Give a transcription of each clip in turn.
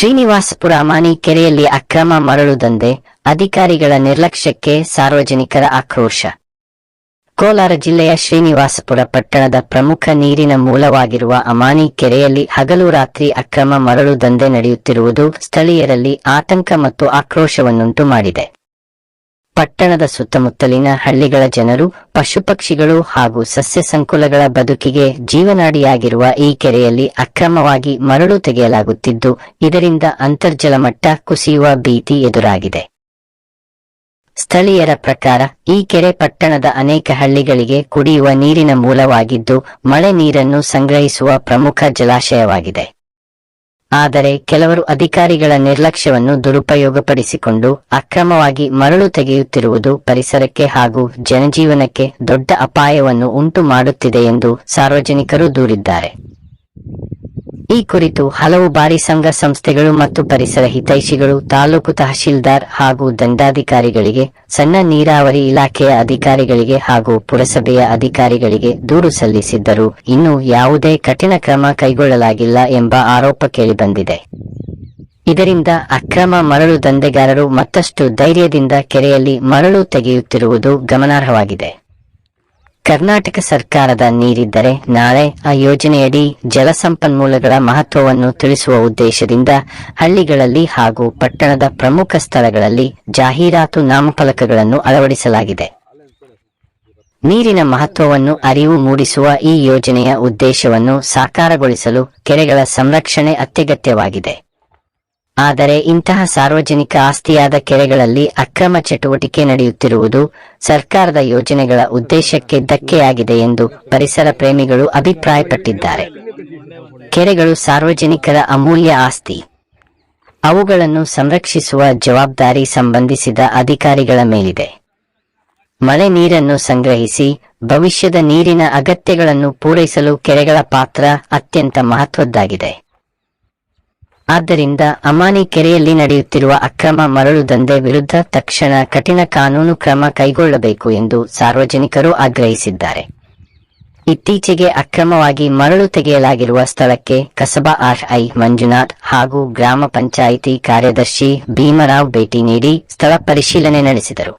ಶ್ರೀನಿವಾಸಪುರ ಅಮಾನಿ ಕೆರೆಯಲ್ಲಿ ಅಕ್ರಮ ಮರಳು ದಂಧೆ, ಅಧಿಕಾರಿಗಳ ನಿರ್ಲಕ್ಷ್ಯಕ್ಕೆ ಸಾರ್ವಜನಿಕರ ಆಕ್ರೋಶ. ಕೋಲಾರ ಜಿಲ್ಲೆಯ ಶ್ರೀನಿವಾಸಪುರ ಪಟ್ಟಣದ ಪ್ರಮುಖ ನೀರಿನ ಮೂಲವಾಗಿರುವ ಅಮಾನಿ ಕೆರೆಯಲ್ಲಿ ಹಗಲು ರಾತ್ರಿ ಅಕ್ರಮ ಮರಳು ದಂಧೆ ನಡೆಯುತ್ತಿರುವುದು ಸ್ಥಳೀಯರಲ್ಲಿ ಆತಂಕ ಮತ್ತು ಆಕ್ರೋಶವನ್ನುಂಟು ಮಾಡಿದೆ. ಪಟ್ಟಣದ ಸುತ್ತಮುತ್ತಲಿನ ಹಳ್ಳಿಗಳ ಜನರು, ಪಶುಪಕ್ಷಿಗಳು ಹಾಗೂ ಸಸ್ಯ ಸಂಕುಲಗಳ ಬದುಕಿಗೆ ಜೀವನಾಡಿಯಾಗಿರುವ ಈ ಕೆರೆಯಲ್ಲಿ ಅಕ್ರಮವಾಗಿ ಮರಳು ತೆಗೆಯಲಾಗುತ್ತಿದ್ದು, ಇದರಿಂದ ಅಂತರ್ಜಲ ಮಟ್ಟ ಕುಸಿಯುವ ಭೀತಿ ಎದುರಾಗಿದೆ. ಸ್ಥಳೀಯರ ಪ್ರಕಾರ ಈ ಕೆರೆ ಪಟ್ಟಣದ ಅನೇಕ ಹಳ್ಳಿಗಳಿಗೆ ಕುಡಿಯುವ ನೀರಿನ ಮೂಲವಾಗಿದ್ದು, ಮಳೆ ನೀರನ್ನು ಸಂಗ್ರಹಿಸುವ ಪ್ರಮುಖ ಜಲಾಶಯವಾಗಿದೆ. ಆದರೆ ಕೆಲವರು ಅಧಿಕಾರಿಗಳ ನಿರ್ಲಕ್ಷ್ಯವನ್ನು ದುರುಪಯೋಗಪಡಿಸಿಕೊಂಡು ಅಕ್ರಮವಾಗಿ ಮರಳು ತೆಗೆಯುತ್ತಿರುವುದು ಪರಿಸರಕ್ಕೆ ಹಾಗೂ ಜನಜೀವನಕ್ಕೆ ದೊಡ್ಡ ಅಪಾಯವನ್ನು ಉಂಟು ಮಾಡುತ್ತಿದೆ ಎಂದು ಸಾರ್ವಜನಿಕರು ದೂರಿದ್ದಾರೆ. ಈ ಕುರಿತು ಹಲವು ಬಾರಿ ಸಂಘ ಸಂಸ್ಥೆಗಳು ಮತ್ತು ಪರಿಸರ ಹಿತೈಷಿಗಳು ತಾಲೂಕು ತಹಶೀಲ್ದಾರ್ ಹಾಗೂ ದಂಡಾಧಿಕಾರಿಗಳಿಗೆ, ಸಣ್ಣ ನೀರಾವರಿ ಇಲಾಖೆಯ ಅಧಿಕಾರಿಗಳಿಗೆ ಹಾಗೂ ಪುರಸಭೆಯ ಅಧಿಕಾರಿಗಳಿಗೆ ದೂರು ಸಲ್ಲಿಸಿದ್ದರೂ ಇನ್ನೂ ಯಾವುದೇ ಕಠಿಣ ಕ್ರಮ ಕೈಗೊಳ್ಳಲಾಗಿಲ್ಲ ಎಂಬ ಆರೋಪ ಕೇಳಿಬಂದಿದೆ. ಇದರಿಂದ ಅಕ್ರಮ ಮರಳು ದಂಧೆಗಾರರು ಮತ್ತಷ್ಟು ಧೈರ್ಯದಿಂದ ಕೆರೆಯಲ್ಲಿ ಮರಳು ತೆಗೆಯುತ್ತಿರುವುದು ಗಮನಾರ್ಹವಾಗಿದೆ. ಕರ್ನಾಟಕ ಸರ್ಕಾರದ ನೀರಿದ್ದರೆ ನಾಳೆ ಆ ಯೋಜನೆಯಡಿ ಜಲಸಂಪನ್ಮೂಲಗಳ ಮಹತ್ವವನ್ನು ತಿಳಿಸುವ ಉದ್ದೇಶದಿಂದ ಹಳ್ಳಿಗಳಲ್ಲಿ ಹಾಗೂ ಪಟ್ಟಣದ ಪ್ರಮುಖ ಸ್ಥಳಗಳಲ್ಲಿ ಜಾಹೀರಾತು ನಾಮಫಲಕಗಳನ್ನು ಅಳವಡಿಸಲಾಗಿದೆ. ನೀರಿನ ಮಹತ್ವವನ್ನು ಅರಿವು ಮೂಡಿಸುವ ಈ ಯೋಜನೆಯ ಉದ್ದೇಶವನ್ನು ಸಾಕಾರಗೊಳಿಸಲು ಕೆರೆಗಳ ಸಂರಕ್ಷಣೆ ಅತ್ಯಗತ್ಯವಾಗಿದೆ. ಆದರೆ ಇಂತಹ ಸಾರ್ವಜನಿಕ ಆಸ್ತಿಯಾದ ಕೆರೆಗಳಲ್ಲಿ ಅಕ್ರಮ ಚಟುವಟಿಕೆ ನಡೆಯುತ್ತಿರುವುದು ಸರ್ಕಾರದ ಯೋಜನೆಗಳ ಉದ್ದೇಶಕ್ಕೆ ಧಕ್ಕೆಯಾಗಿದೆ ಎಂದು ಪರಿಸರ ಪ್ರೇಮಿಗಳು ಅಭಿಪ್ರಾಯಪಟ್ಟಿದ್ದಾರೆ. ಕೆರೆಗಳು ಸಾರ್ವಜನಿಕರ ಅಮೂಲ್ಯ ಆಸ್ತಿ. ಅವುಗಳನ್ನು ಸಂರಕ್ಷಿಸುವ ಜವಾಬ್ದಾರಿ ಸಂಬಂಧಿಸಿದ ಅಧಿಕಾರಿಗಳ ಮೇಲಿದೆ. ಮಳೆ ನೀರನ್ನು ಸಂಗ್ರಹಿಸಿ ಭವಿಷ್ಯದ ನೀರಿನ ಅಗತ್ಯಗಳನ್ನು ಪೂರೈಸಲು ಕೆರೆಗಳ ಪಾತ್ರ ಅತ್ಯಂತ ಮಹತ್ವದ್ದಾಗಿದೆ. ಆದ್ದರಿಂದ ಅಮಾನಿ ಕೆರೆಯಲ್ಲಿ ನಡೆಯುತ್ತಿರುವ ಅಕ್ರಮ ಮರಳು ದಂಧೆ ವಿರುದ್ಧ ತಕ್ಷಣ ಕಠಿಣ ಕಾನೂನು ಕ್ರಮ ಕೈಗೊಳ್ಳಬೇಕು ಎಂದು ಸಾರ್ವಜನಿಕರು ಆಗ್ರಹಿಸಿದ್ದಾರೆ. ಇತ್ತೀಚೆಗೆ ಅಕ್ರಮವಾಗಿ ಮರಳು ತೆಗೆಯಲಾಗಿರುವ ಸ್ಥಳಕ್ಕೆ ಕಸಬಾ ಆರ್ಐ ಮಂಜುನಾಥ್ ಹಾಗೂ ಗ್ರಾಮ ಪಂಚಾಯಿತಿ ಕಾರ್ಯದರ್ಶಿ ಭೀಮರಾವ್ ಭೇಟಿ ನೀಡಿ ಸ್ಥಳ ಪರಿಶೀಲನೆ ನಡೆಸಿದರು.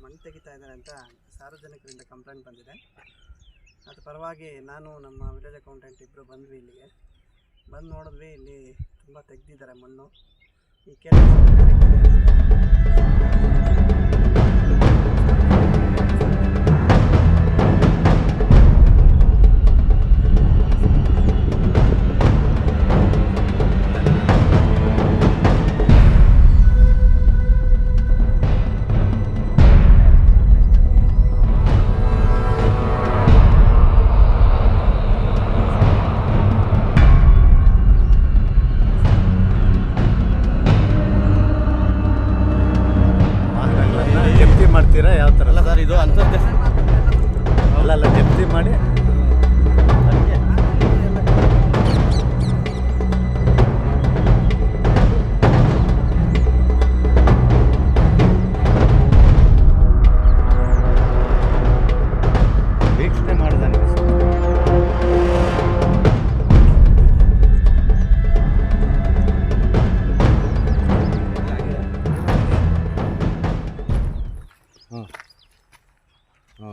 ಮಣ್ಣು ತೆಗಿತಾ ಇದ್ದಾರೆ ಅಂತ ಸಾರ್ವಜನಿಕರಿಂದ ಕಂಪ್ಲೇಂಟ್ ಬಂದಿದೆ. ಅದು ಪರವಾಗಿ ನಾನು ನಮ್ಮ ವಿಲೇಜ್ ಅಕೌಂಟೆಂಟ್ ಇಬ್ಬರು ಬಂದ್ವಿ. ಇಲ್ಲಿಗೆ ಬಂದು ನೋಡಿದ್ವಿ, ಇಲ್ಲಿ ತುಂಬ ತೆಗೆದಿದ್ದಾರೆ ಮಣ್ಣು. ಈ ಕೆರೆ ಮಾಡ್ತೀರಾ? ಯಾವ ಥರ? ಅಲ್ಲ ಸರ್, ಇದು ಅಂತರ್ಜಲ ಅಲ್ಲ ಜಪ್ತಿ ಮಾಡಿ ಹ್ಞೂ